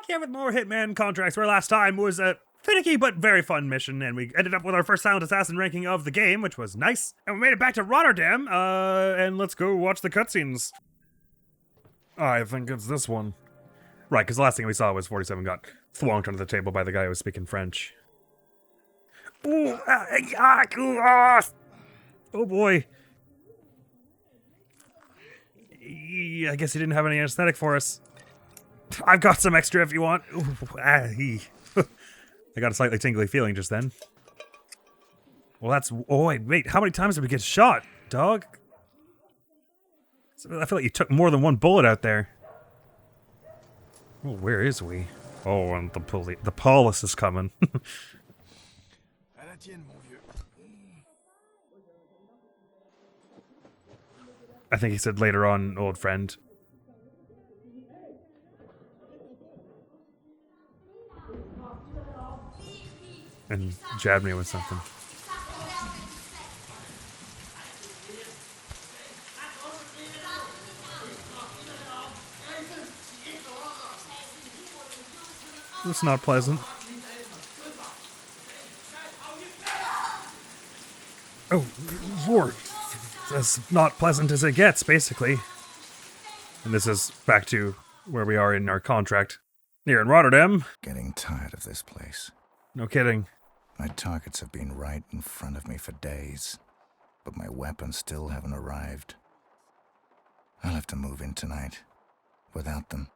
here with more Hitman contracts, where last time was a finicky but very fun mission, and we ended up with our first silent assassin ranking of the game, which was nice. And we made it back to Rotterdam, and let's go watch the cutscenes. I think it's this one. Right, because the last thing we saw was 47 got thwonked under the table by the guy who was speaking French. Ooh, oh boy. I guess he didn't have any anesthetic for us. I've got some extra if you want. Ooh, I got a slightly tingly feeling just then. Well, that's... Oh, wait, how many times did we get shot, dog? I feel like you took more than one bullet out there. Oh, where is we? Oh, and the police is coming. I think he said later on, old friend. And jabbed me with something. It's not pleasant. Oh, Lord. As not pleasant as it gets, basically. And this is back to where we are in our contract. Here in Rotterdam. Getting tired of this place. No kidding. My targets have been right in front of me for days, but my weapons still haven't arrived. I'll have to move in tonight, without them.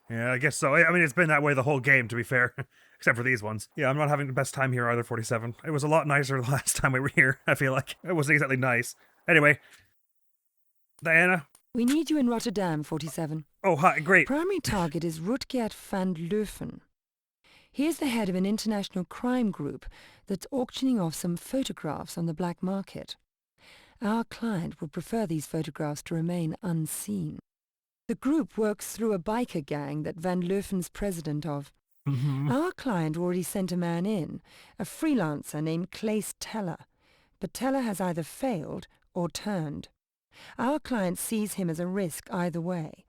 Yeah, I guess so. I mean, it's been that way the whole game, to be fair. Except for these ones. Yeah, I'm not having the best time here either, 47. It was a lot nicer the last time we were here, I feel like. It wasn't exactly nice. Anyway. Diana? We need you in Rotterdam, 47. Oh, hi, great. Primary target is Rutgert van Leuven. He is the head of an international crime group that's auctioning off some photographs on the black market. Our client would prefer these photographs to remain unseen. The group works through a biker gang that Van Leuven's president of. Our client already sent a man in, a freelancer named Klaas Teller, but Teller has either failed or turned. Our client sees him as a risk either way.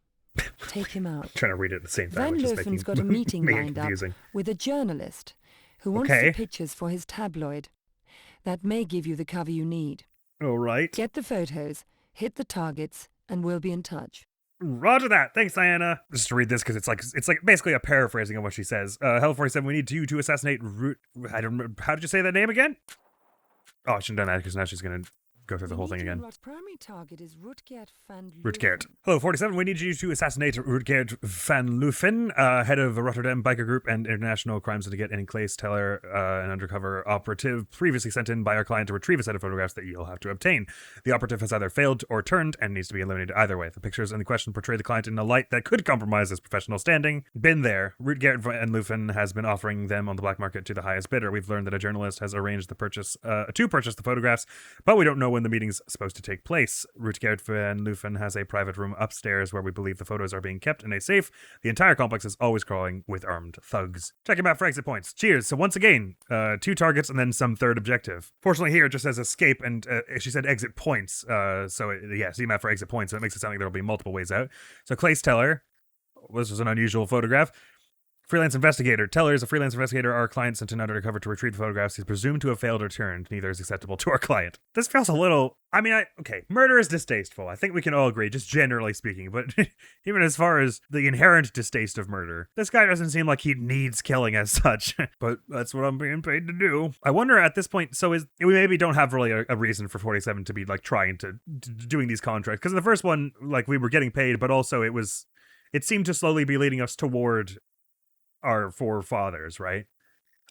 Take him out. I'm trying to read it at the same time. Van Leuven's got a meeting lined up with a journalist who wants the pictures for his tabloid. That may give you the cover you need. All right. Get the photos, hit the targets, and we'll be in touch. Roger that. Thanks, Diana. Just to read this because it's like basically a paraphrasing of what she says. Hell 47, we need you to assassinate I don't remember. How did you say that name again? Oh, I shouldn't have done that because now she's going to go through the whole thing again. Primary target is Rutgert van Leuven. Rutgert. Hello, 47. We need you to assassinate Rutgert van Leuven, head of a Rotterdam biker group and international crime syndicate, and Klaas Teller, an undercover operative previously sent in by our client to retrieve a set of photographs that you'll have to obtain. The operative has either failed or turned and needs to be eliminated either way. The pictures in the question portray the client in a light that could compromise his professional standing. Been there. Rutgert van Leuven has been offering them on the black market to the highest bidder. We've learned that a journalist has arranged to purchase the photographs, but we don't know when the meeting's supposed to take place. Rutgert van Leuven has a private room upstairs where we believe the photos are being kept in a safe. The entire complex is always crawling with armed thugs. Check him out for exit points. Cheers. So once again, 2 targets and then some third objective. Fortunately here it just says escape and she said exit points. See him out for exit points, so it makes it sound like there'll be multiple ways out. So Klaas Teller, this was an unusual photograph. Freelance investigator. Teller is a freelance investigator. Our client sent in undercover to retrieve the photographs. He's presumed to have failed or turned. Neither is acceptable to our client. This feels a little... okay, murder is distasteful. I think we can all agree, just generally speaking. But even as far as the inherent distaste of murder, this guy doesn't seem like he needs killing as such. But that's what I'm being paid to do. I wonder at this point, we maybe don't have really a reason for 47 to be like trying to doing these contracts. Because in the first one, like we were getting paid, but also it seemed to slowly be leading us toward our forefathers, right?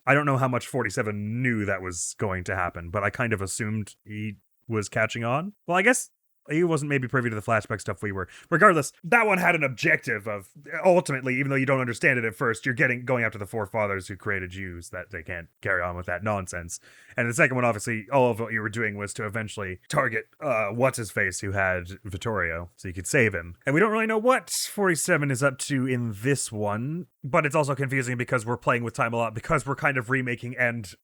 I don't know how much 47 knew that was going to happen, but I kind of assumed he was catching on. Well, I guess he wasn't maybe privy to the flashback stuff we were. Regardless, that one had an objective of, ultimately, even though you don't understand it at first, you're going after the forefathers who created you, so that they can't carry on with that nonsense. And the second one, obviously, all of what you were doing was to eventually target what's-his-face who had Vittorio, so you could save him. And we don't really know what 47 is up to in this one, but it's also confusing because we're playing with time a lot, because we're kind of remaking and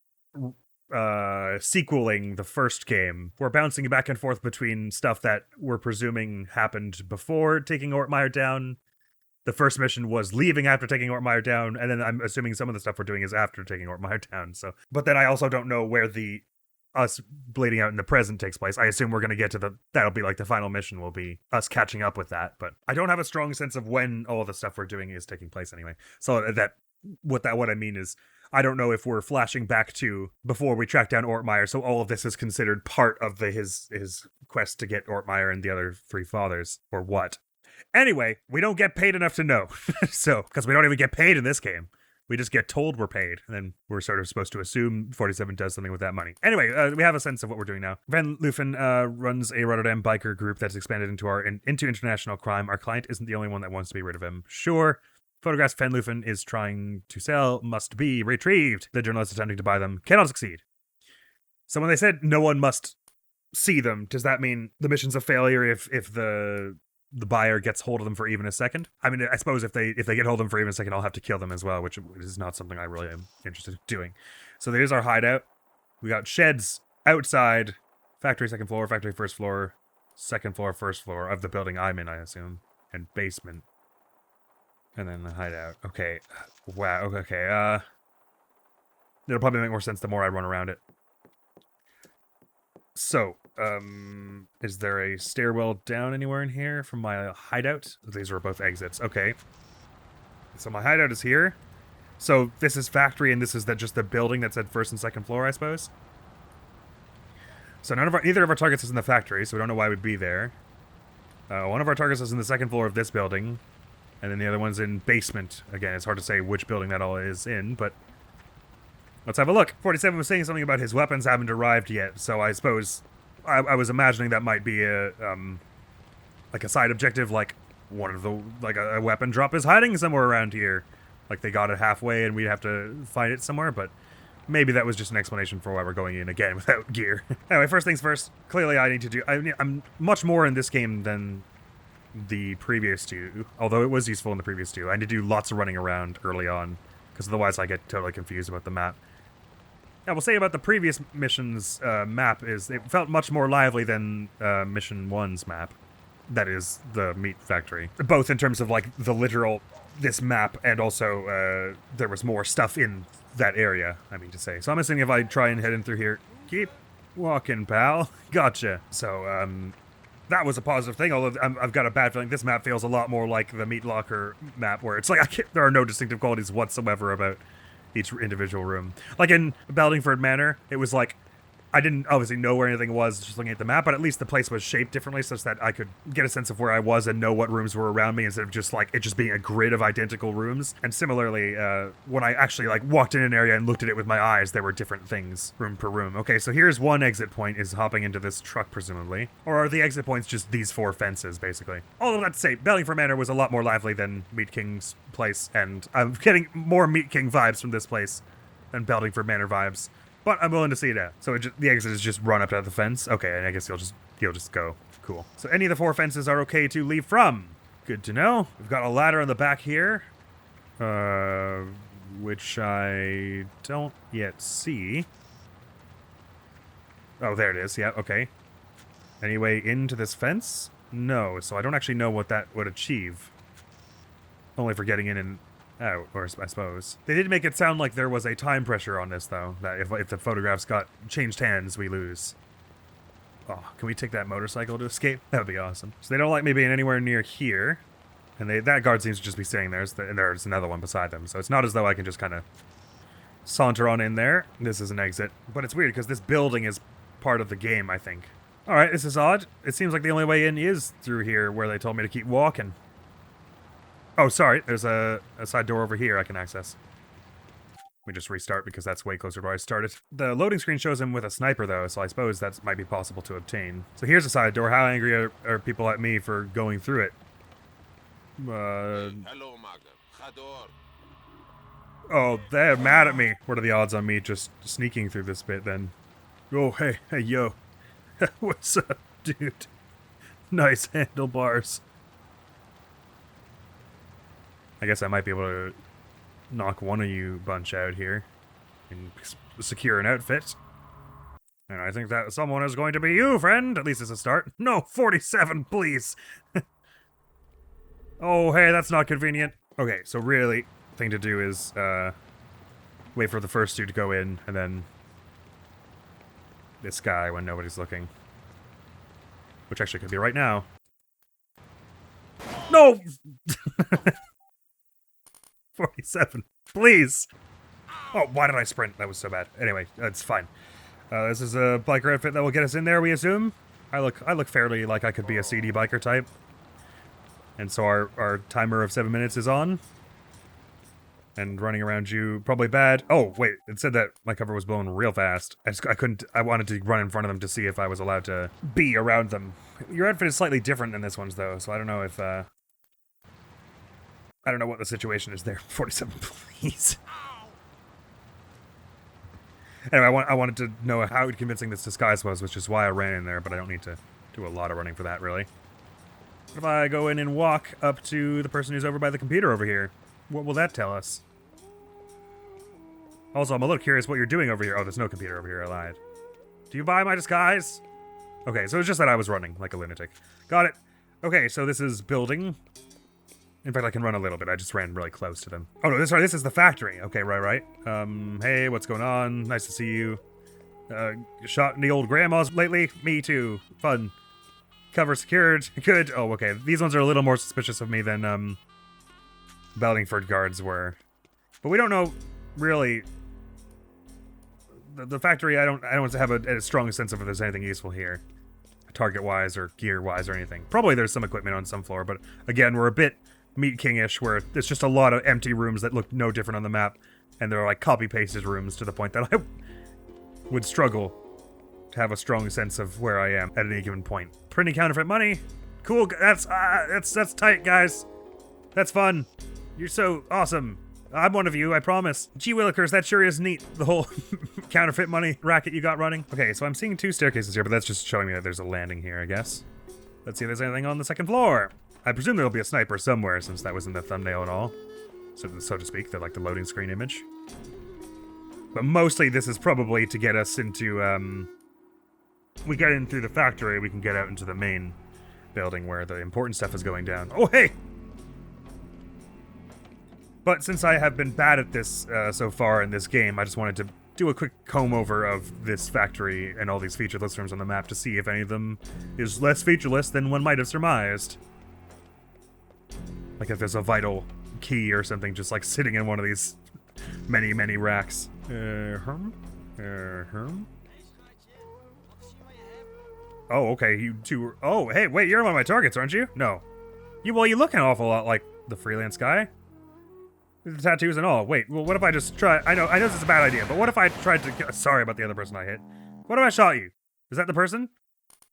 sequeling the first game. We're bouncing back and forth between stuff that we're presuming happened before taking Ortmeyer down the first mission was leaving after taking Ortmeyer down, and then I'm assuming some of the stuff we're doing is after taking Ortmeyer down. So, but then I also don't know where us bleeding out in the present takes place. I assume we're going to get to that'll be like the final mission will be us catching up with that, but I don't have a strong sense of when all the stuff we're doing is taking place anyway. So what I mean is, I don't know if we're flashing back to before we track down Ortmeyer, so all of this is considered part of his quest to get Ortmeyer and the other three fathers, or what. Anyway, we don't get paid enough to know. So, because we don't even get paid in this game. We just get told we're paid, and then we're sort of supposed to assume 47 does something with that money. Anyway, we have a sense of what we're doing now. Van Leuven runs a Rotterdam biker group that's expanded into international crime. Our client isn't the only one that wants to be rid of him. Sure, photographs Van Leuven is trying to sell must be retrieved. The journalist attempting to buy them cannot succeed. So when they said no one must see them, does that mean the mission's a failure if the buyer gets hold of them for even a second? I mean, I suppose if they get hold of them for even a second, I'll have to kill them as well, which is not something I really am interested in doing. So there's our hideout. We got sheds outside, factory second floor, factory first floor, second floor, first floor of the building I'm in, I assume, and basement. And then the hideout. Okay. Wow. Okay. It'll probably make more sense the more I run around it. So, is there a stairwell down anywhere in here from my hideout? These are both exits. Okay. So my hideout is here. So this is factory, and this is just the building that's at first and second floor, I suppose. So neither of our targets is in the factory, so we don't know why we'd be there. One of our targets is in the second floor of this building, and then the other one's in basement. Again, it's hard to say which building that all is in, but let's have a look. 47 was saying something about his weapons haven't arrived yet, so I suppose I was imagining that might be a side objective, like a weapon drop is hiding somewhere around here. Like they got it halfway and we'd have to find it somewhere, but maybe that was just an explanation for why we're going in again without gear. Anyway, first things first, clearly I'm much more in this game than the previous two, although it was useful in the previous two. I need to do lots of running around early on, because otherwise I get totally confused about the map. I will say about the previous mission's map is it felt much more lively than Mission 1's map. That is the meat factory. Both in terms of like the literal, this map, and also there was more stuff in that area, I mean to say. So I'm assuming if I try and head in through here, keep walking, pal. Gotcha. So, that was a positive thing, although I've got a bad feeling this map feels a lot more like the Meat Locker map, where it's like there are no distinctive qualities whatsoever about each individual room. Like in Baldingford Manor, it was like, I didn't obviously know where anything was just looking at the map, but at least the place was shaped differently such that I could get a sense of where I was and know what rooms were around me instead of just like it just being a grid of identical rooms. And similarly, when I actually like walked in an area and looked at it with my eyes, there were different things room per room. Okay, so here's one exit point, is hopping into this truck presumably. Or are the exit points just these four fences basically? Although let's say Bellingford Manor was a lot more lively than Meat King's place, and I'm getting more Meat King vibes from this place than Bellingford Manor vibes. But I'm willing to see it out. So the exit is just run up to the fence. Okay, and I guess you'll just go. Cool. So any of the four fences are okay to leave from. Good to know. We've got a ladder on the back here, which I don't yet see. Oh, there it is. Yeah, okay. Any way into this fence? No, so I don't actually know what that would achieve. Only for getting in and out, or I suppose. They did make it sound like there was a time pressure on this, though, that if the photographs got changed hands, we lose. Oh, can we take that motorcycle to escape? That would be awesome. So they don't like me being anywhere near here, and that guard seems to just be staying there, and there's another one beside them, so it's not as though I can just kind of saunter on in there. This is an exit, but it's weird, because this building is part of the game, I think. Alright, this is odd. It seems like the only way in is through here, where they told me to keep walking. Oh, sorry, there's a side door over here I can access. We just restart because that's way closer to where I started. The loading screen shows him with a sniper, though, so I suppose that might be possible to obtain. So here's a side door. How angry are people at me for going through it? Hello, Magna. Oh, they're mad at me. What are the odds on me just sneaking through this bit, then? Oh, hey, yo. What's up, dude? Nice handlebars. I guess I might be able to knock one of you bunch out here and secure an outfit. And I think that someone is going to be you, friend. At least it's a start. No, 47, please. Oh, hey, that's not convenient. Okay, so really, thing to do is wait for the first two to go in, and then this guy when nobody's looking. Which actually could be right now. No! 47. Please! Oh, why did I sprint? That was so bad. Anyway, that's fine. This is a biker outfit that will get us in there, we assume. I look fairly like I could be a CD biker type. And so our timer of 7 minutes is on. And running around you, probably bad. Oh, wait, it said that my cover was blown real fast. I wanted to run in front of them to see if I was allowed to be around them. Your outfit is slightly different than this one's, though, so I don't know if, I don't know what the situation is there. 47, please. Anyway, I wanted to know how convincing this disguise was, which is why I ran in there, but I don't need to do a lot of running for that, really. What if I go in and walk up to the person who's over by the computer over here? What will that tell us? Also, I'm a little curious what you're doing over here. Oh, there's no computer over here, I lied. Do you buy my disguise? Okay, so it's just that I was running like a lunatic. Got it. Okay, so this is building. In fact, I can run a little bit. I just ran really close to them. Oh, no, this is the factory. Okay, right. Hey, what's going on? Nice to see you. Shot any old grandmas lately? Me too. Fun. Cover secured. Good. Oh, okay. These ones are a little more suspicious of me than, Bellingford guards were. But we don't know, really. The factory, I don't have a strong sense of if there's anything useful here. Target-wise or gear-wise or anything. Probably there's some equipment on some floor, but again, we're a bit Meat King-ish, where there's just a lot of empty rooms that look no different on the map, and they're like copy-pasted rooms to the point that I would struggle to have a strong sense of where I am at any given point. Printing counterfeit money? Cool, that's tight, guys. That's fun. You're so awesome. I'm one of you, I promise. Gee willikers, that sure is neat, the whole counterfeit money racket you got running. Okay, so I'm seeing 2 staircases here, but that's just showing me that there's a landing here, I guess. Let's see if there's anything on the 2nd floor. I presume there'll be a sniper somewhere, since that was in the thumbnail and all. So to speak, like the loading screen image. But mostly this is probably to get us into, we get in through the factory, we can get out into the main building where the important stuff is going down. Oh, hey! But since I have been bad at this so far in this game, I just wanted to do a quick comb over of this factory and all these featureless rooms on the map to see if any of them is less featureless than one might have surmised. Like if there's a vital key or something just like sitting in one of these many, many racks. Oh, okay, you two are... Oh, hey, wait, you're one of my targets, aren't you? No. You look an awful lot like the freelance guy. The tattoos and all. Wait, well, what if I just try... I know this is a bad idea, but what if I tried to... Sorry about the other person I hit. What if I shot you? Is that the person?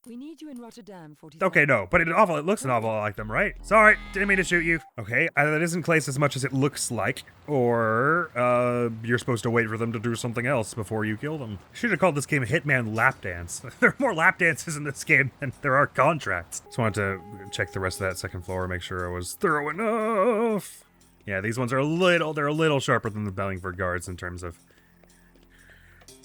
We need you in Rotterdam, 47. Okay, no, but it looks an awful lot like them, right? Sorry, didn't mean to shoot you. Okay, either that isn't Klaas as much as it looks like, or, you're supposed to wait for them to do something else before you kill them. Should have called this game Hitman Lap Dance. There are more lap dances in this game than there are contracts. Just wanted to check the rest of that 2nd floor, make sure I was thorough enough. Yeah, these ones are a little sharper than the Bellingford guards in terms of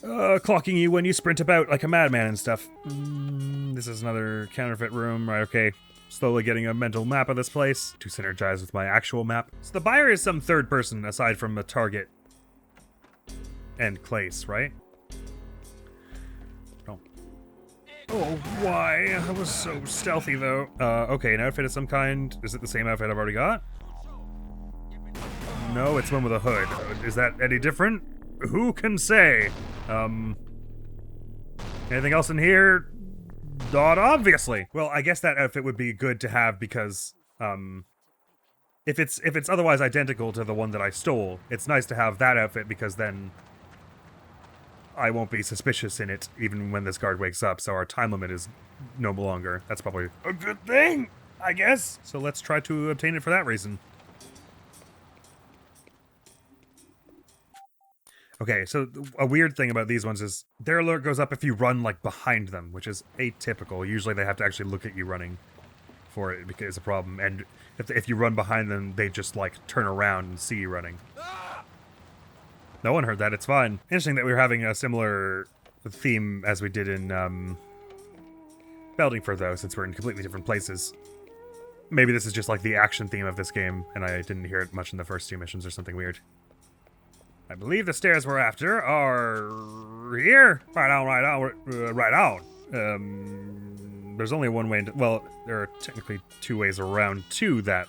clocking you when you sprint about like a madman and stuff. This is another counterfeit room, right? Okay, slowly getting a mental map of this place to synergize with my actual map. So the buyer is some third person aside from the target and Klaas, right? Oh, why? That was so stealthy, though. Okay, an outfit of some kind. Is it the same outfit I've already got? No, it's one with a hood. Is that any different? Who can say? Anything else in here? Not obviously. Well, I guess that outfit would be good to have because, if it's otherwise identical to the one that I stole, it's nice to have that outfit because then I won't be suspicious in it even when this guard wakes up, so our time limit is no longer. That's probably a good thing, I guess. So let's try to obtain it for that reason. Okay, so a weird thing about these ones is their alert goes up if you run, like, behind them, which is atypical. Usually they have to actually look at you running for it because it's a problem. And if you run behind them, they just, like, turn around and see you running. No one heard that, it's fine. Interesting that we were having a similar theme as we did in, Bellingford, though, since we're in completely different places. Maybe this is just like the action theme of this game, and I didn't hear it much in the first 2 missions or something weird. I believe the stairs we're after are here. Right on, right on, right on. There's only one way. Well, there are technically 2 ways around to that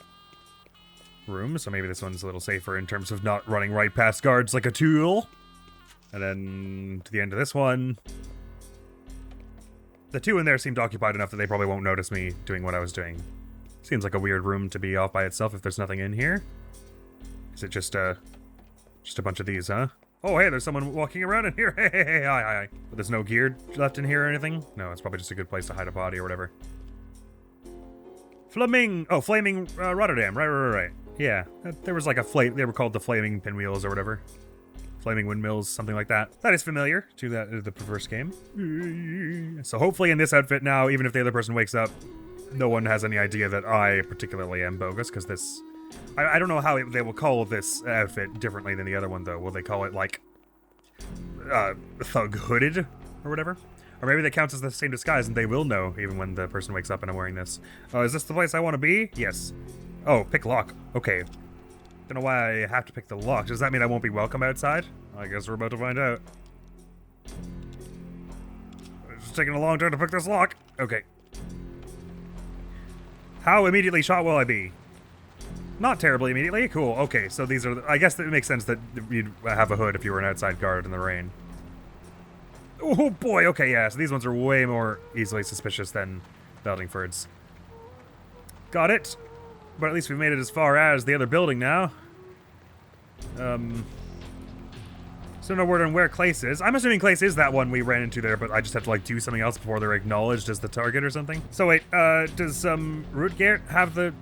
room, so maybe this one's a little safer in terms of not running right past guards like a tool. And then to the end of this one. The 2 in there seemed occupied enough that they probably won't notice me doing what I was doing. Seems like a weird room to be off by itself if there's nothing in here. Is it just a bunch of these, huh? Oh, hey, there's someone walking around in here. Hey, hi. But there's no gear left in here or anything? No, it's probably just a good place to hide a body or whatever. Flaming Rotterdam. Right. Yeah, there was like a they were called the flaming pinwheels or whatever. Flaming windmills, something like that. That is familiar to the first game. So hopefully in this outfit now, even if the other person wakes up, no one has any idea that I particularly am bogus, because this... I don't know how they will call this outfit differently than the other one, though. Will they call it, like, thug hooded or whatever? Or maybe that counts as the same disguise and they will know even when the person wakes up and I'm wearing this. Is this the place I want to be? Yes. Oh, pick lock. Okay. Don't know why I have to pick the lock. Does that mean I won't be welcome outside? I guess we're about to find out. It's taking a long time to pick this lock. Okay. How immediately shot will I be? Not terribly immediately. Cool. Okay, so these are... I guess it makes sense that you'd have a hood if you were an outside guard in the rain. Oh boy, okay, yeah, so these ones are way more easily suspicious than Beldingford's. Got it. But at least we've made it as far as the other building now. So no word on where Klaas is. I'm assuming Klaas is that one we ran into there, but I just have to, like, do something else before they're acknowledged as the target or something. So wait, does, Rootgert have the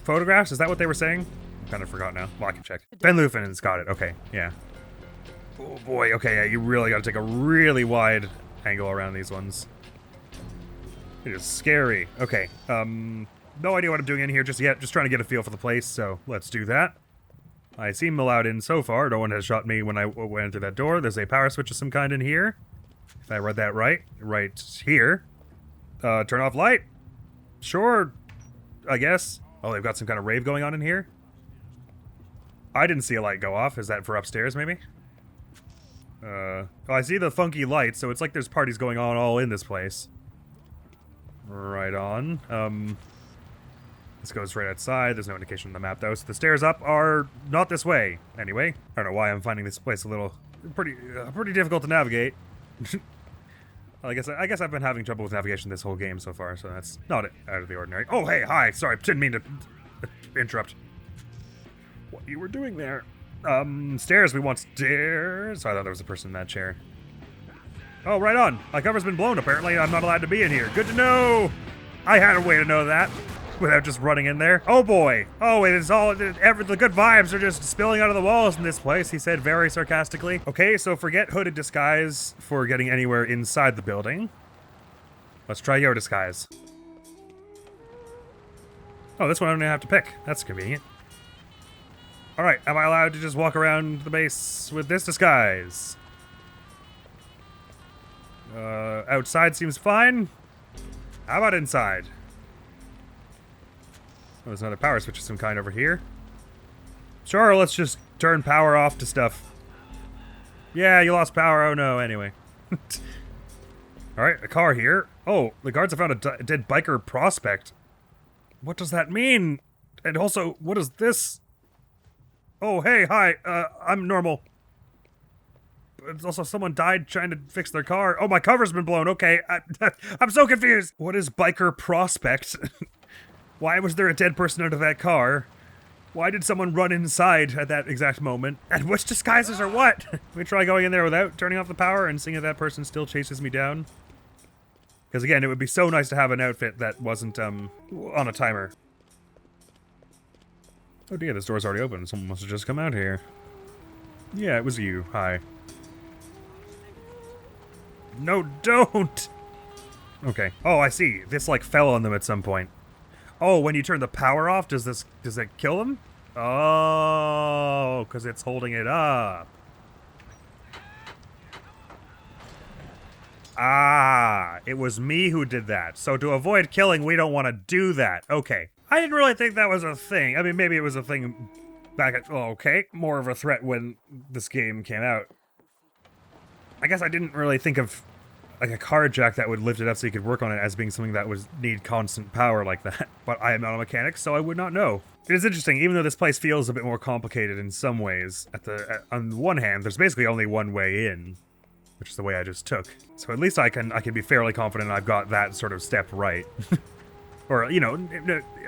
photographs? Is that what they were saying? I kind of forgot now. Well, I can check. Van Leuven's got it. Okay, yeah. Oh boy, okay, yeah, you really gotta take a really wide angle around these ones. It is scary. Okay, no idea what I'm doing in here just yet. Just trying to get a feel for the place, so let's do that. I seem allowed in so far. No one has shot me when I went through that door. There's a power switch of some kind in here. If I read that right here. Turn off light. Sure, I guess. Oh, they've got some kind of rave going on in here. I didn't see a light go off. Is that for upstairs, maybe? Oh, I see the funky lights, so it's like there's parties going on all in this place. Right on. This goes right outside. There's no indication on the map, though. So the stairs up are not this way. Anyway, I don't know why I'm finding this place a little... pretty difficult to navigate. I guess I've been having trouble with navigation this whole game so far, so that's not out of the ordinary. Oh, hey, hi. Sorry, didn't mean to interrupt. What you were doing there? Stairs. We want stairs. I thought there was a person in that chair. Oh, right on. My cover's been blown, apparently. I'm not allowed to be in here. Good to know. I had a way to know that without just running in there. Oh, boy. Oh, it is all... the good vibes are just spilling out of the walls in this place, he said very sarcastically. Okay, so forget hooded disguise for getting anywhere inside the building. Let's try your disguise. Oh, this one I don't even have to pick. That's convenient. All right, am I allowed to just walk around the base with this disguise? Outside seems fine. How about inside? Oh, there's another power switch of some kind over here. Sure, let's just turn power off to stuff. Yeah, you lost power. Oh no, anyway. Alright, a car here. Oh, the guards have found a dead biker prospect. What does that mean? And also, what is this? Oh, hey, hi, I'm normal. But also, someone died trying to fix their car. Oh, my cover's been blown. Okay, I'm so confused. What is biker prospect? Why was there a dead person under that car? Why did someone run inside at that exact moment? And which disguises are what? We try going in there without turning off the power and seeing if that person still chases me down. Because again, it would be so nice to have an outfit that wasn't, on a timer. Oh dear, this door's already open. Someone must have just come out here. Yeah, it was you. Hi. No, don't! Okay. Oh, I see. This, like, fell on them at some point. Oh, when you turn the power off, does it kill them? Oh, because it's holding it up. Ah, it was me who did that. So to avoid killing, we don't want to do that. Okay. I didn't really think that was a thing. I mean, maybe it was a thing back at... Oh, okay. More of a threat when this game came out. I guess I didn't really think of like a card jack that would lift it up so you could work on it as being something that would need constant power like that. But I am not a mechanic, so I would not know. It is interesting, even though this place feels a bit more complicated in some ways. On the one hand, there's basically only one way in, which is the way I just took. So at least I can be fairly confident I've got that sort of step right. Or, you know,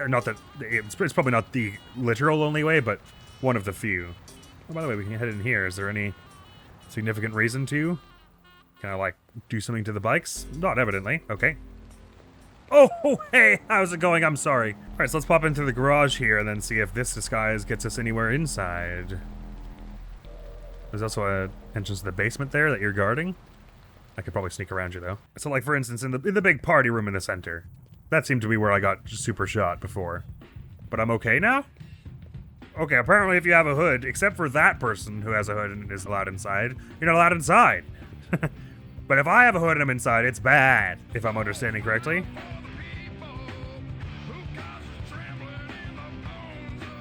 not that it's probably not the literal only way, but one of the few. Oh, by the way, we can head in here. Is there any significant reason to? Can I, like, do something to the bikes? Not evidently. Okay. Oh, hey, how's it going? I'm sorry. All right, so let's pop into the garage here and then see if this disguise gets us anywhere inside. There's also an entrance to the basement there that you're guarding. I could probably sneak around you, though. So, like, for instance, in the big party room in the center. That seemed to be where I got super shot before. But I'm okay now? Okay, apparently if you have a hood, except for that person who has a hood and is allowed inside, you're not allowed inside. But if I have a hood and I'm inside, it's bad, if I'm understanding correctly.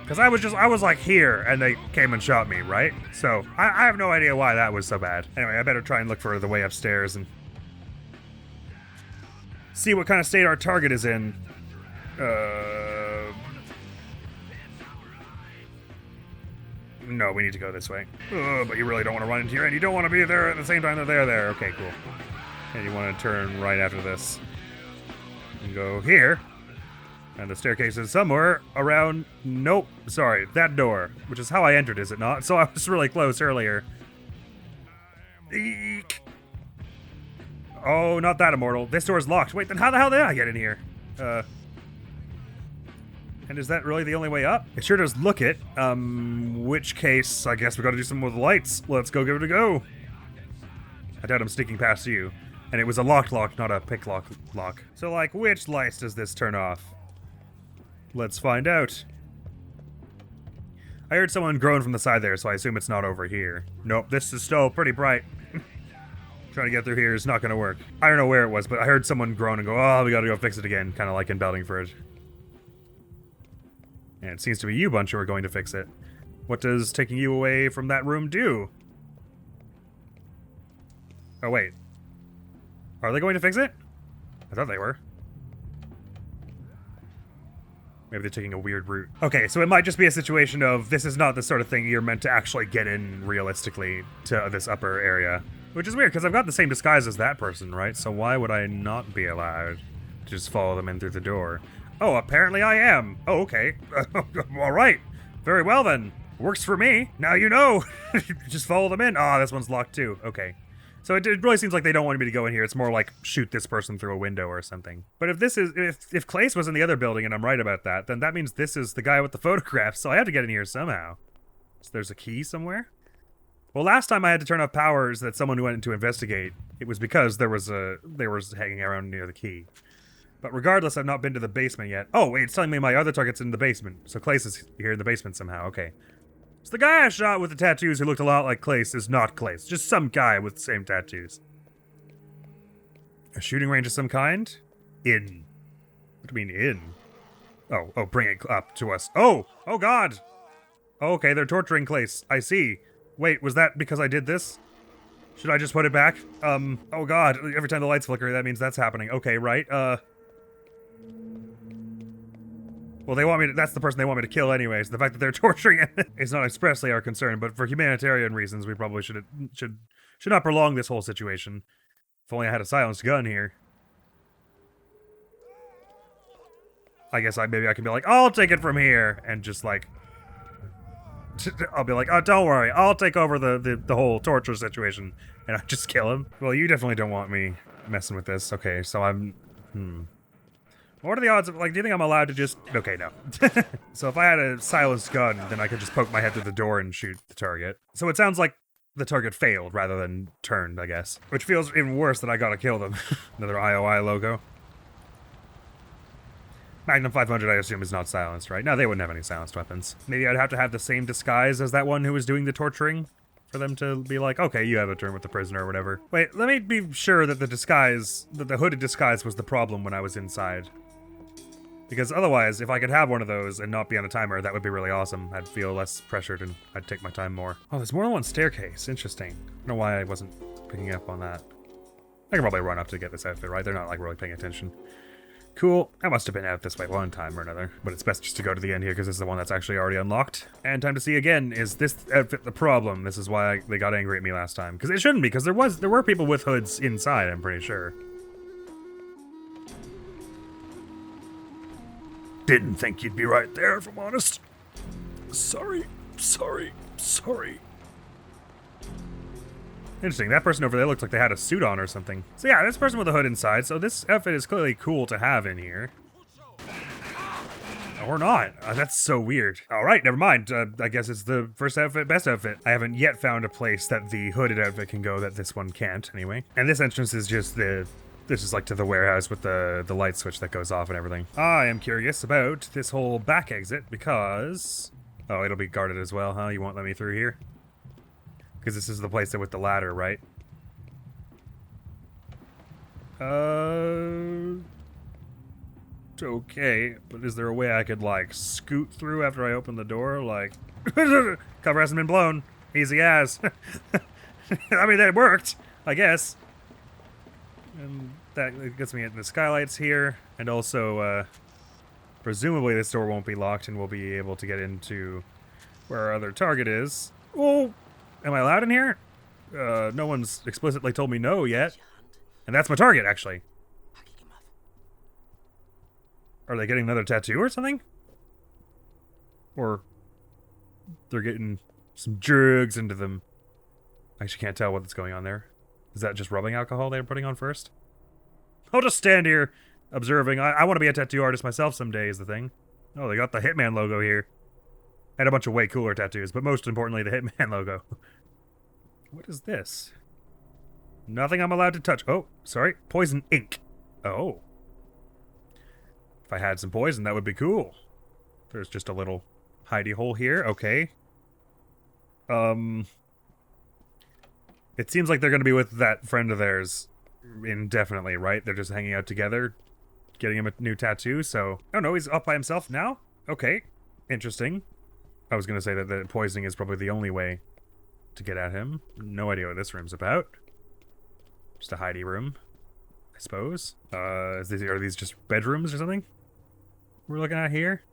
Because I was like here, and they came and shot me, right? So, I have no idea why that was so bad. Anyway, I better try and look for the way upstairs and see what kind of state our target is in. No, we need to go this way. But you really don't want to run into here, and you don't want to be there at the same time that they're there. Okay, cool. And you want to turn right after this. And go here. And the staircase is somewhere around... Nope, sorry, that door. Which is how I entered, is it not? So I was really close earlier. Eek. Oh, not that immortal. This door is locked. Wait, then how the hell did I get in here? And is that really the only way up? It sure does look it. Which case, I guess we gotta do something with the lights. Let's go give it a go. I doubt I'm sneaking past you. And it was a locked lock, not a pick lock. So, like, which lights does this turn off? Let's find out. I heard someone groan from the side there, so I assume it's not over here. Nope, this is still pretty bright. Trying to get through here is not gonna work. I don't know where it was, but I heard someone groan and go, oh, we gotta go fix it again, kind of like in Beltingford. And it seems to be you, Bunch, who are going to fix it. What does taking you away from that room do? Oh, wait. Are they going to fix it? I thought they were. Maybe they're taking a weird route. Okay, so it might just be a situation of this is not the sort of thing you're meant to actually get in realistically to this upper area. Which is weird, because I've got the same disguise as that person, right? So why would I not be allowed to just follow them in through the door? Oh, apparently I am. Oh, okay. All right. Very well, then. Works for me. Now you know. Just follow them in. Ah, this one's locked, too. Okay. So it really seems like they don't want me to go in here. It's more like shoot this person through a window or something. But if this is... If Klaas was in the other building and I'm right about that, then that means this is the guy with the photograph, so I have to get in here somehow. So there's a key somewhere? Well, last time I had to turn off powers that someone went in to investigate, it was because they was hanging around near the key. But regardless, I've not been to the basement yet. Oh, wait, it's telling me my other target's in the basement. So Klaas is here in the basement somehow. Okay. So the guy I shot with the tattoos who looked a lot like Klaas is not Klaas. Just some guy with the same tattoos. A shooting range of some kind? In. What do you mean, in? Oh, bring it up to us. Oh God! Okay, they're torturing Klaas. I see. Wait, was that because I did this? Should I just put it back? Oh God, every time the lights flicker, that means that's happening. Okay, right, Well, they want me to, that's the person they want me to kill anyways. The fact that they're torturing it is not expressly our concern, but for humanitarian reasons, we probably should not prolong this whole situation. If only I had a silenced gun here. I guess maybe I can be like, I'll take it from here, and just like, I'll be like, oh, don't worry, I'll take over the whole torture situation, and I just kill him. Well, you definitely don't want me messing with this. Okay, so what are the odds of, like, do you think I'm allowed to just... Okay, no. So if I had a silenced gun, then I could just poke my head through the door and shoot the target. So it sounds like the target failed rather than turned, I guess. Which feels even worse that I gotta kill them. Another IOI logo. Magnum 500, I assume, is not silenced, right? No, they wouldn't have any silenced weapons. Maybe I'd have to have the same disguise as that one who was doing the torturing for them to be like, okay, you have a turn with the prisoner or whatever. Wait, let me be sure that the hooded disguise was the problem when I was inside. Because otherwise, if I could have one of those and not be on a timer, that would be really awesome. I'd feel less pressured and I'd take my time more. Oh, there's more than one staircase. Interesting. I don't know why I wasn't picking up on that. I can probably run up to get this outfit, right? They're not like really paying attention. Cool. I must have been out this way one time or another. But it's best just to go to the end here because this is the one that's actually already unlocked. And time to see again, is this outfit the problem? This is why they got angry at me last time. Because it shouldn't be, because there were people with hoods inside, I'm pretty sure. Didn't think you'd be right there, if I'm honest. Sorry. Interesting, that person over there looked like they had a suit on or something. So yeah, this person with a hood inside, so this outfit is clearly cool to have in here. Or not. That's so weird. Alright, never mind. I guess it's the first outfit, best outfit. I haven't yet found a place that the hooded outfit can go that this one can't, anyway. And this entrance is just this is like to the warehouse with the light switch that goes off and everything. I am curious about this whole back exit because... Oh, it'll be guarded as well, huh? You won't let me through here? Because this is the place that with the ladder, right? Okay, but is there a way I could, like, scoot through after I open the door? Like, cover hasn't been blown. Easy as. I mean, that worked, I guess. And that gets me into the skylights here. And also, presumably this door won't be locked and we'll be able to get into where our other target is. Oh! Am I allowed in here? No one's explicitly told me no yet. And that's my target, actually. Are they getting another tattoo or something? Or they're getting some drugs into them. I actually can't tell what's going on there. Is that just rubbing alcohol they're putting on first? I'll just stand here observing. I want to be a tattoo artist myself someday is the thing. Oh, they got the Hitman logo here. I had a bunch of way cooler tattoos, but most importantly, the Hitman logo. What is this? Nothing I'm allowed to touch. Oh, sorry. Poison ink. Oh. If I had some poison, that would be cool. There's just a little hidey hole here. Okay. It seems like they're going to be with that friend of theirs indefinitely, right? They're just hanging out together, getting him a new tattoo, so... Oh no, he's off by himself now? Okay. Interesting. I was going to say that the poisoning is probably the only way to get at him. No idea what this room's about. Just a hidey room, I suppose. Are these just bedrooms or something we're looking at here?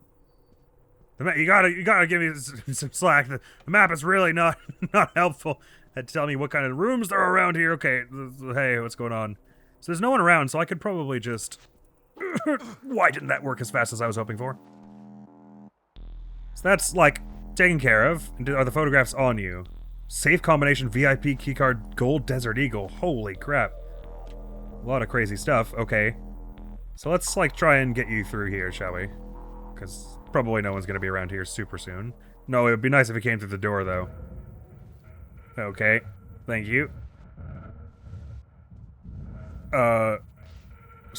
You gotta give me some slack. The map is really not helpful at telling me what kind of rooms there are around here. Okay, hey, what's going on? So there's no one around, so I could probably just... Why didn't that work as fast as I was hoping for? So that's, like, taken care of. Are the photographs on you? Safe combination VIP keycard gold Desert Eagle. Holy crap. A lot of crazy stuff. Okay. So let's, like, try and get you through here, shall we? Because probably no one's going to be around here super soon. No, it would be nice if he came through the door, though. Okay. Thank you. So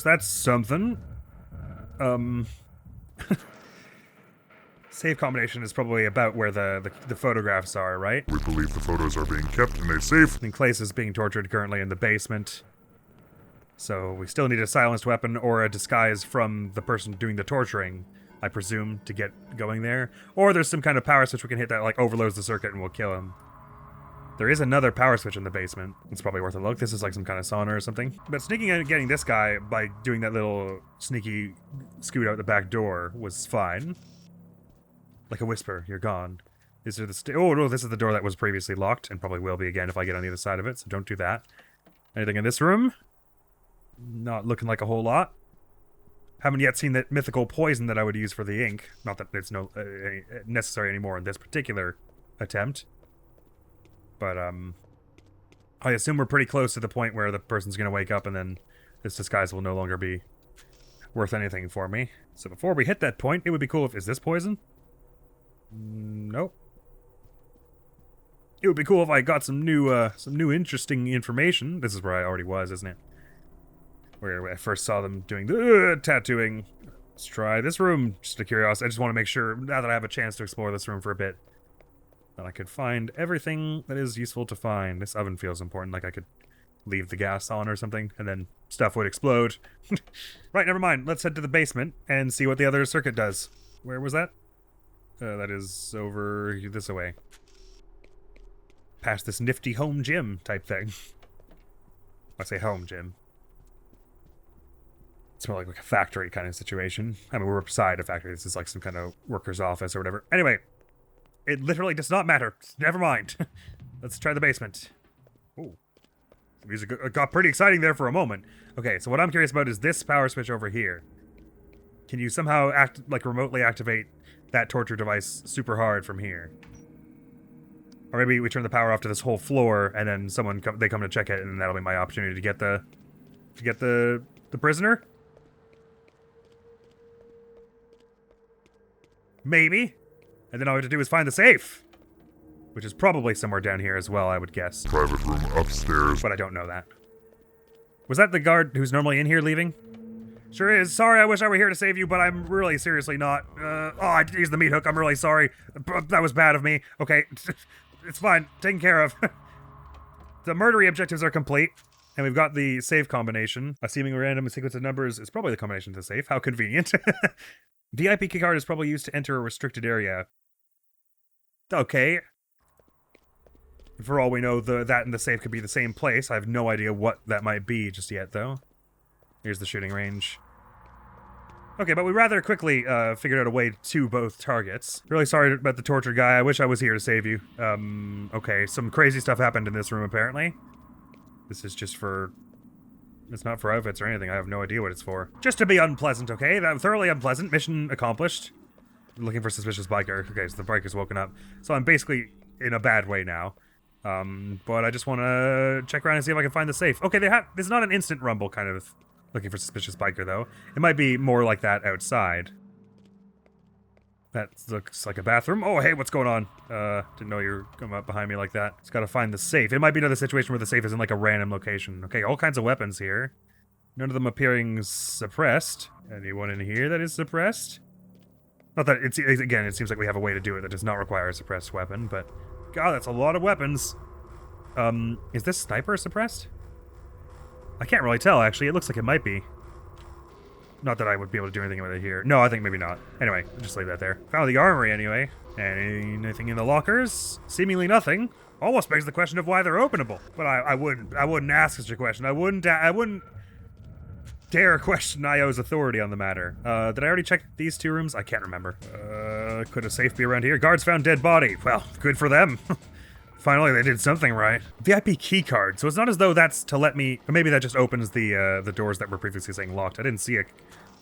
that's something. Safe combination is probably about where the photographs are, right? We believe the photos are being kept in a safe. And Klaas is being tortured currently in the basement. So we still need a silenced weapon or a disguise from the person doing the torturing, I presume, to get going there. Or there's some kind of power switch we can hit that like overloads the circuit and will kill him. There is another power switch in the basement. It's probably worth a look. This is like some kind of sauna or something. But sneaking in and getting this guy by doing that little sneaky scoot out the back door was fine. Like a whisper, you're gone. These are the oh no, this is the door that was previously locked and probably will be again if I get on the other side of it, so don't do that. Anything in this room? Not looking like a whole lot. Haven't yet seen that mythical poison that I would use for the ink. Not that it's no necessary anymore in this particular attempt. But, I assume we're pretty close to the point where the person's gonna wake up and then this disguise will no longer be worth anything for me. So before we hit that point, it would be cool if... Is this poison? Nope. It would be cool if I got some new interesting information. This is where I already was, isn't it? Where I first saw them doing the tattooing. Let's try this room, just a curiosity. I just want to make sure, now that I have a chance to explore this room for a bit, And I could find everything that is useful to find. This oven feels important, like I could leave the gas on or something, and then stuff would explode. Right, never mind. Let's head to the basement and see what the other circuit does. Where was that? That is over this way. Past this nifty home gym type thing. I say home gym. It's more like a factory kind of situation. I mean, we're beside a factory. This is like some kind of worker's office or whatever. Anyway, it literally does not matter. Never mind. Let's try the basement. Ooh. The music got pretty exciting there for a moment. Okay, so what I'm curious about is this power switch over here. Can you somehow remotely activate that torture device super hard from here? Or maybe we turn the power off to this whole floor, and then they come to check it, and that'll be my opportunity to get the prisoner. Maybe. And then all we have to do is find the safe, which is probably somewhere down here as well, I would guess. Private room upstairs. But I don't know that. Was that the guard who's normally in here leaving? Sure is. Sorry, I wish I were here to save you, but I'm really seriously not. I used the meat hook. I'm really sorry. That was bad of me. Okay, it's fine. Taken care of. The murdery objectives are complete, and we've got the safe combination. A seeming random sequence of numbers is probably the combination to the safe. How convenient. VIP keycard is probably used to enter a restricted area. Okay. For all we know, that and the safe could be the same place. I have no idea what that might be just yet, though. Here's the shooting range. Okay, but we rather quickly figured out a way to both targets. Really sorry about the torture guy. I wish I was here to save you. Okay, some crazy stuff happened in this room, apparently. This is just for... It's not for outfits or anything. I have no idea what it's for. Just to be unpleasant, okay? That thoroughly unpleasant. Mission accomplished. Looking for suspicious biker. Okay, so the biker's woken up. So I'm basically in a bad way now. But I just want to check around and see if I can find the safe. Okay, this is not an instant rumble kind of looking for suspicious biker, though. It might be more like that outside. That looks like a bathroom. Oh, hey, what's going on? Didn't know you were coming up behind me like that. Just gotta find the safe. It might be another situation where the safe is in like a random location. Okay, all kinds of weapons here. None of them appearing suppressed. Anyone in here that is suppressed? Not that it's, again, it seems like we have a way to do it that does not require a suppressed weapon, but God, that's a lot of weapons. Is this sniper suppressed? I can't really tell, actually. It looks like it might be. Not that I would be able to do anything with it here. No, I think maybe not. Anyway, I'll just leave that there. Found the armory anyway. Anything in the lockers? Seemingly nothing. Almost begs the question of why they're openable. But I wouldn't ask such a question. I wouldn't dare question IO's authority on the matter. Did I already check these two rooms? I can't remember. Could a safe be around here? Guards found dead body. Well, good for them. Finally, they did something right. VIP key card. So it's not as though that's to let me... Or maybe that just opens the doors that were previously saying locked. I didn't see a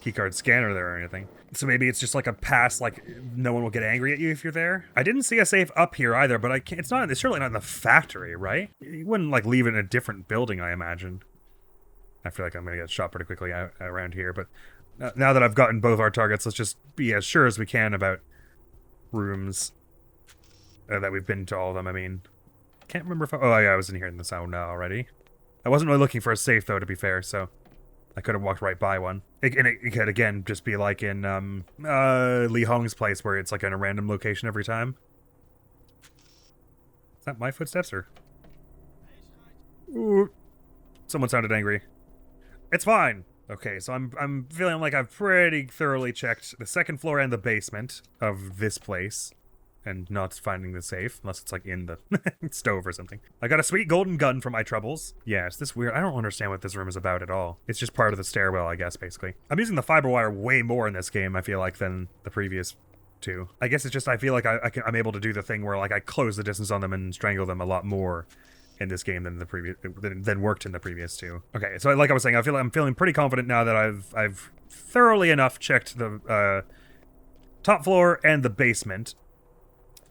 keycard scanner there or anything. So maybe it's just like a pass, like no one will get angry at you if you're there. I didn't see a safe up here either, but it's surely not in the factory, right? You wouldn't like leave it in a different building, I imagine. I feel like I'm gonna get shot pretty quickly around here, but now that I've gotten both our targets, let's just be as sure as we can about rooms that we've been to all of them. I mean, can't remember if I was in here in the sauna already. I wasn't really looking for a safe though, to be fair, so I could have walked right by one. It could again just be like in Lee Hong's place where it's like in a random location every time. Is that my footsteps or? Ooh, someone sounded angry. It's fine. Okay, so I'm feeling like I've pretty thoroughly checked the second floor and the basement of this place, and not finding the safe, unless it's like in the stove or something. I got a sweet golden gun for my troubles. Yeah, it's this weird. I don't understand what this room is about at all. It's just part of the stairwell, I guess, basically. I'm using the fiber wire way more in this game, I feel like, than the previous two. I guess it's just I feel like I'm able to do the thing where like I close the distance on them and strangle them a lot more in this game than the previous than worked in the previous two. Okay, so like I was saying, I'm feeling pretty confident now that I've thoroughly enough checked the top floor and the basement.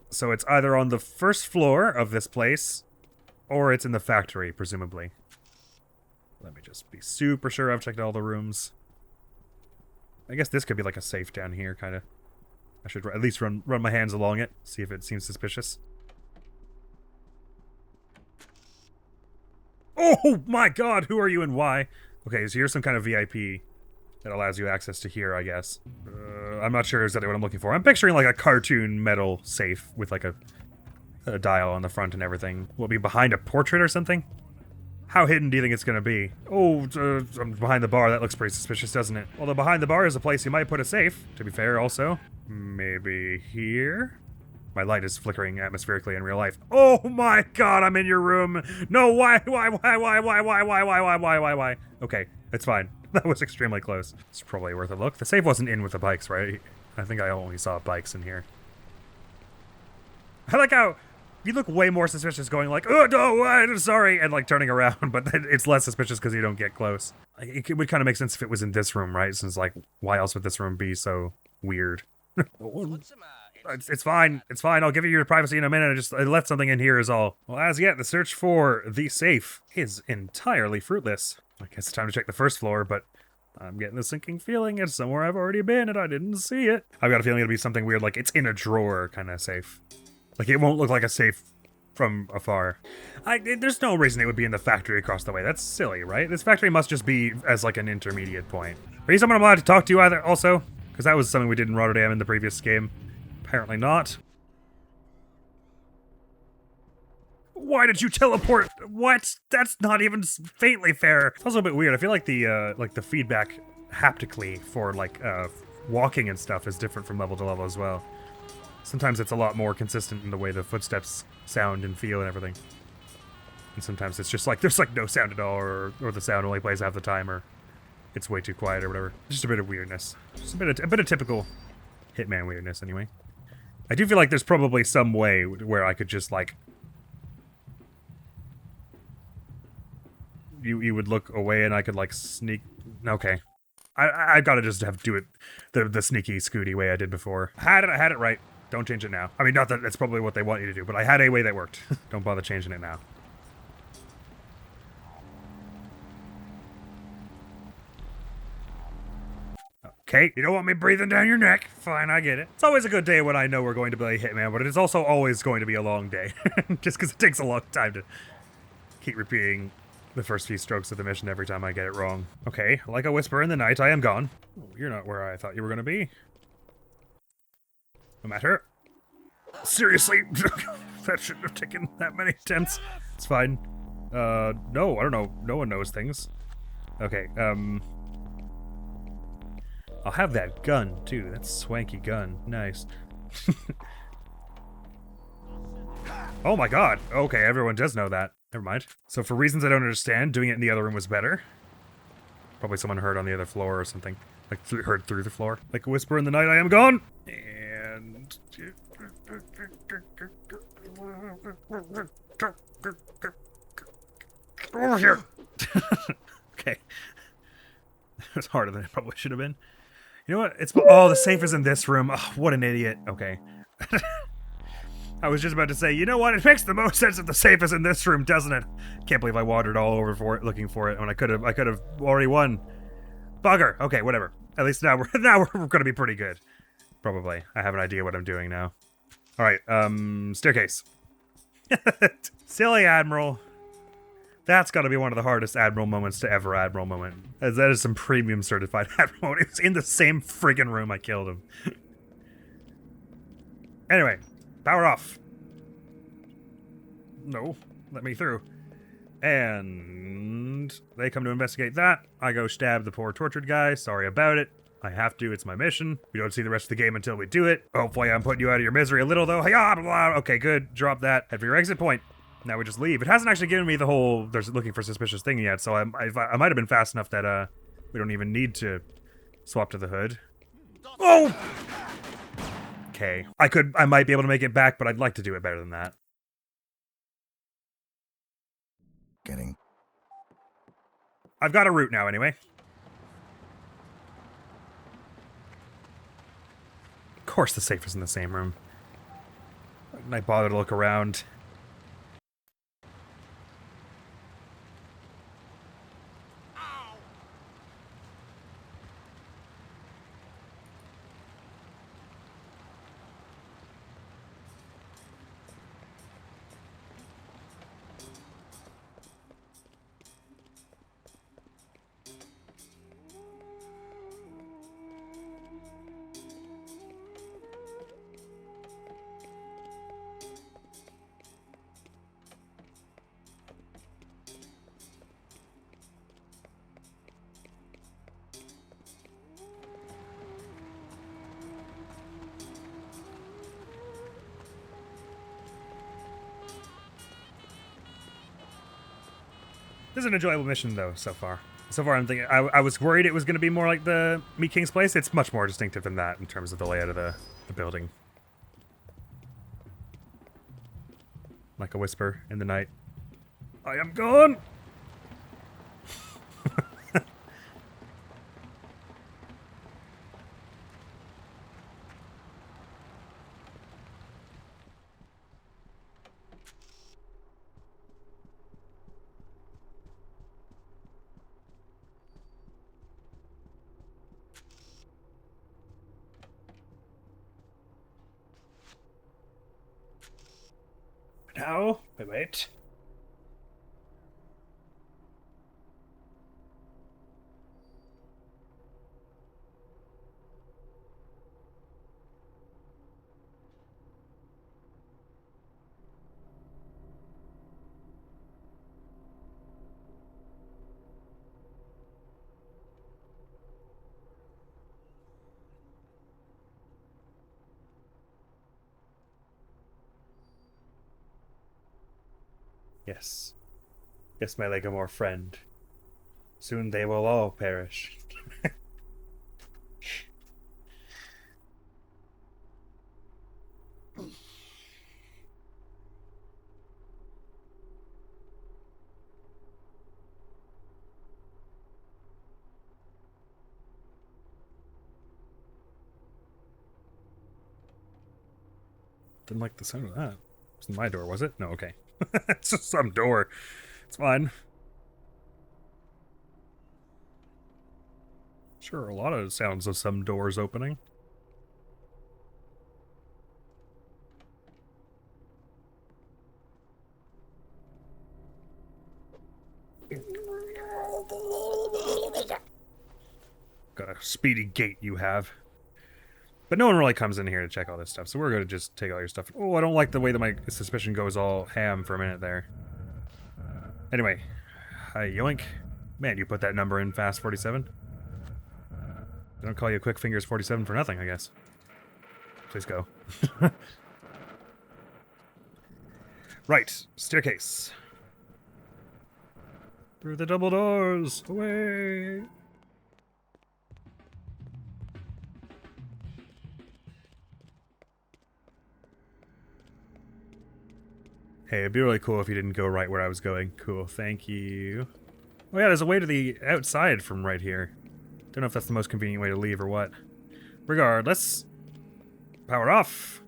So it's either on the first floor of this place, or it's in the factory, presumably. Let me just be super sure I've checked all the rooms. I guess this could be like a safe down here, kind of. I should at least run my hands along it, see if it seems suspicious. Oh my god, who are you and why? Okay, so here's some kind of VIP that allows you access to here, I guess. I'm not sure exactly what I'm looking for. I'm picturing like a cartoon metal safe with like a a dial on the front and everything. Will it be behind a portrait or something? How hidden do you think it's gonna be? Oh, I'm behind the bar. That looks pretty suspicious, doesn't it? Although behind the bar is a place you might put a safe, to be fair, also. Maybe here? My light is flickering atmospherically in real life. Oh my god, I'm in your room! No, why? Okay, it's fine. That was extremely close. It's probably worth a look. The safe wasn't in with the bikes, right? I think I only saw bikes in here. I like how you look way more suspicious going like, oh, no, I'm sorry, and like turning around, but it's less suspicious because you don't get close. Like, it would kind of make sense if it was in this room, right? Since like, why else would this room be so weird? It's fine. It's fine. I'll give you your privacy in a minute. I left something in here is all. Well, as yet, the search for the safe is entirely fruitless. I guess it's time to check the first floor, but I'm getting a sinking feeling it's somewhere I've already been and I didn't see it. I've got a feeling it'll be something weird, like it's in a drawer kind of safe. Like, it won't look like a safe from afar. There's no reason it would be in the factory across the way. That's silly, right? This factory must just be as, like, an intermediate point. Are you someone I'm allowed to talk to either, also? Because that was something we did in Rotterdam in the previous game. Apparently not. Why did you teleport? What? That's not even faintly fair. It's also a bit weird. I feel like the feedback haptically for, like, walking and stuff is different from level to level as well. Sometimes it's a lot more consistent in the way the footsteps sound and feel and everything. And sometimes it's just like, there's like no sound at all, or the sound only plays half the time, or it's way too quiet or whatever. Just a bit of weirdness. Just a bit of typical Hitman weirdness anyway. I do feel like there's probably some way where I could just like... You would look away and I could like sneak... Okay. I gotta just have to do it the sneaky scooty way I did before. I had it right. Don't change it now. I mean, not that that's probably what they want you to do, but I had a way that worked. Don't bother changing it now. Okay, you don't want me breathing down your neck. Fine, I get it. It's always a good day when I know we're going to play Hitman, but it is also always going to be a long day. Just because it takes a long time to keep repeating the first few strokes of the mission every time I get it wrong. Okay, like a whisper in the night, I am gone. Oh, you're not where I thought you were going to be. No matter. Seriously? That shouldn't have taken that many attempts. It's fine. No, I don't know. No one knows things. Okay, I'll have that gun, too. That swanky gun. Nice. Oh my god. Okay, everyone does know that. Never mind. So for reasons I don't understand, doing it in the other room was better. Probably someone heard on the other floor or something. Like, heard through the floor. Like a whisper in the night, I am gone! And... over here! Okay. That was harder than it probably should have been. You know what? Oh, the safe is in this room. Oh, what an idiot. Okay. I was just about to say, you know what? It makes the most sense if the safe is in this room, doesn't it? Can't believe I wandered all over for it, looking for it, when I could have already won. Bugger. Okay, whatever. At least now we're gonna be pretty good. Probably. I have an idea what I'm doing now. Alright, staircase. Silly Admiral. That's gotta be one of the hardest Admiral moments to ever Admiral moment. As that is some premium certified Admiral. It was in the same friggin' room I killed him. Anyway, power off. No, let me through. And they come to investigate that. I go stab the poor tortured guy. Sorry about it. I have to. It's my mission. We don't see the rest of the game until we do it. Hopefully I'm putting you out of your misery a little, though. Hi-ya, blah, blah. Okay, good. Drop that. Head for your exit point. Now we just leave. It hasn't actually given me the whole there's looking for suspicious thing yet, so I might have been fast enough that we don't even need to swap to the hood. Oh! Okay. I might be able to make it back, but I'd like to do it better than that. I've got a route now, anyway. Of course the safe is in the same room. Why didn't I bother to look around? This is an enjoyable mission, though, so far. So far, I'm thinking... I was worried it was going to be more like the Meat King's Place. It's much more distinctive than that in terms of the layout of the building. Like a whisper in the night. I am gone! Now, wait. Yes. Yes, my Legomore friend. Soon they will all perish. Didn't like the sound of that. It wasn't my door, was it? No, okay. It's just some door. It's fine. Sure, a lot of sounds of some doors opening. Got a speedy gait you have. But no one really comes in here to check all this stuff, so we're going to just take all your stuff. Oh, I don't like the way that my suspicion goes all ham for a minute there. Anyway. Hi, yoink. Man, you put that number in fast, 47. They don't call you Quick Fingers 47 for nothing, I guess. Please go. Right. Staircase. Through the double doors. Away. Hey, it'd be really cool if you didn't go right where I was going. Cool, thank you. Oh yeah, there's a way to the outside from right here. Don't know if that's the most convenient way to leave or what. Regardless. Power off.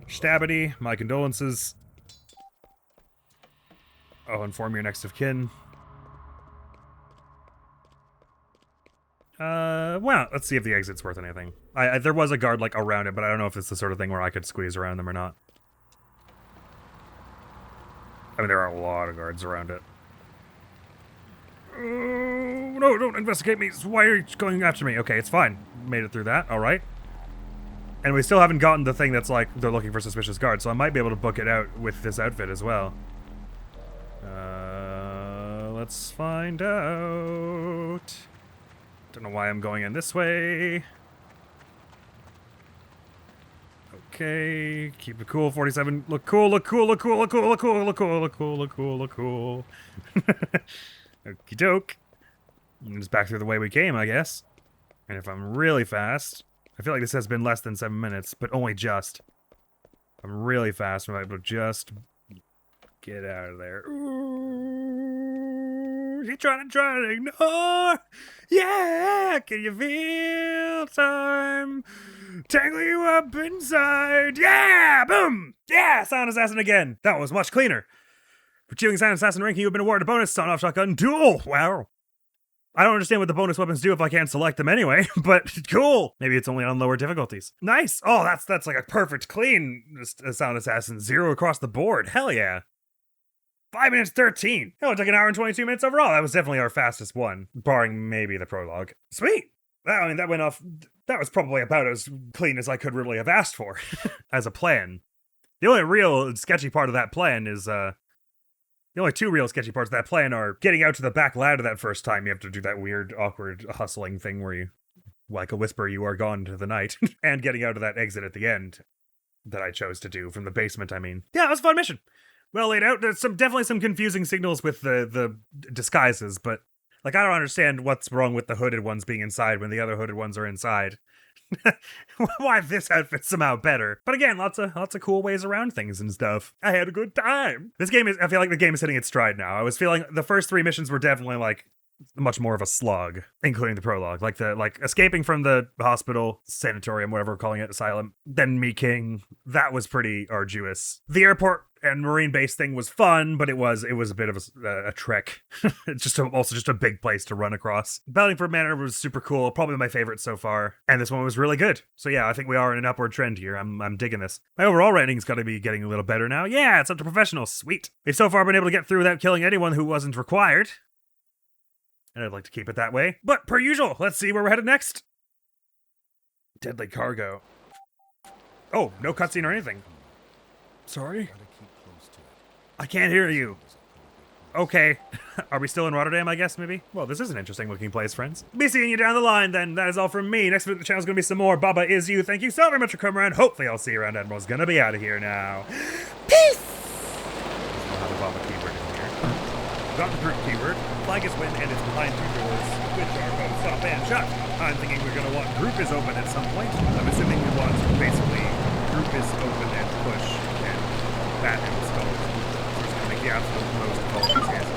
Stabity, my condolences. I'll inform your next of kin. Well, let's see if the exit's worth anything. There was a guard, like, around it, but I don't know if it's the sort of thing where I could squeeze around them or not. I mean, there are a lot of guards around it. Oh, no, don't investigate me. Why are you going after me? Okay, it's fine. Made it through that, alright. And we still haven't gotten the thing that's like, they're looking for suspicious guards, so I might be able to book it out with this outfit as well. Let's find out. Don't know why I'm going in this way. Okay, keep it cool, 47. Look cool, look cool, look cool, look cool, look cool, look cool, look cool, look cool, look cool. Okie doke. And just back through the way we came, I guess. And if I'm really fast, I feel like this has been less than 7 minutes, but only just. I'm really fast, I'm able to just get out of there. Ooh, you trying to ignore? Yeah, can you feel time tangle you up inside? Yeah, boom! Yeah, Silent Assassin again. That was much cleaner. For achieving Silent Assassin ranking, you've been awarded a bonus on-off shotgun duel. Wow. I don't understand what the bonus weapons do if I can't select them anyway, but cool. Maybe it's only on lower difficulties. Nice. Oh, that's like a perfect clean Silent Assassin. 0 across the board. Hell yeah. 5 minutes 13. Hell, it took an hour and 22 minutes overall. That was definitely our fastest one, barring maybe the prologue. Sweet. I mean, that went off. That was probably about as clean as I could really have asked for as a plan. The only real sketchy part of that plan is The only two real sketchy parts of that plan are getting out to the back ladder that first time. You have to do that weird, awkward hustling thing where you, like a whisper, you are gone into the night, and getting out of that exit at the end that I chose to do from the basement, I mean. Yeah, it was a fun mission. Well laid out. There's definitely some confusing signals with the disguises, but like I don't understand what's wrong with the hooded ones being inside when the other hooded ones are inside. Why this outfit's somehow better. But again, lots of cool ways around things and stuff. I had a good time. I feel like the game is hitting its stride now. I was feeling the first three missions were definitely like much more of a slog, including the prologue, like escaping from the hospital, sanatorium, whatever we're calling it, asylum, then Meking. That was pretty arduous. The airport and marine base thing was fun, but it was a bit of a trek. It's also just a big place to run across. Bellingford Manor was super cool, probably my favorite so far, and this one was really good. So yeah, I think we are in an upward trend here. I'm digging this. My overall rating's got to be getting a little better now. Yeah, it's up to professional. Sweet. We've so far been able to get through without killing anyone who wasn't required. And I'd like to keep it that way. But per usual, let's see where we're headed next. Deadly cargo. Oh, no cutscene or anything. Sorry? I can't hear you. Okay. Are we still in Rotterdam, I guess, maybe? Well, this is an interesting looking place, friends. Be seeing you down the line, then. That is all from me. Next week, the channel's gonna be some more Baba Is You. Thank you so very much for coming around. Hopefully I'll see you around. Admiral's gonna be out of here now. Peace! We'll have a Baba keyword in here. Got the group keyword. Flag is win, and it's behind two doors, which are both stop and shut. I'm thinking we're gonna want group is open at some point. I'm assuming we want basically group is open and push and bat and skull. So it's gonna make the absolute most of all these guys.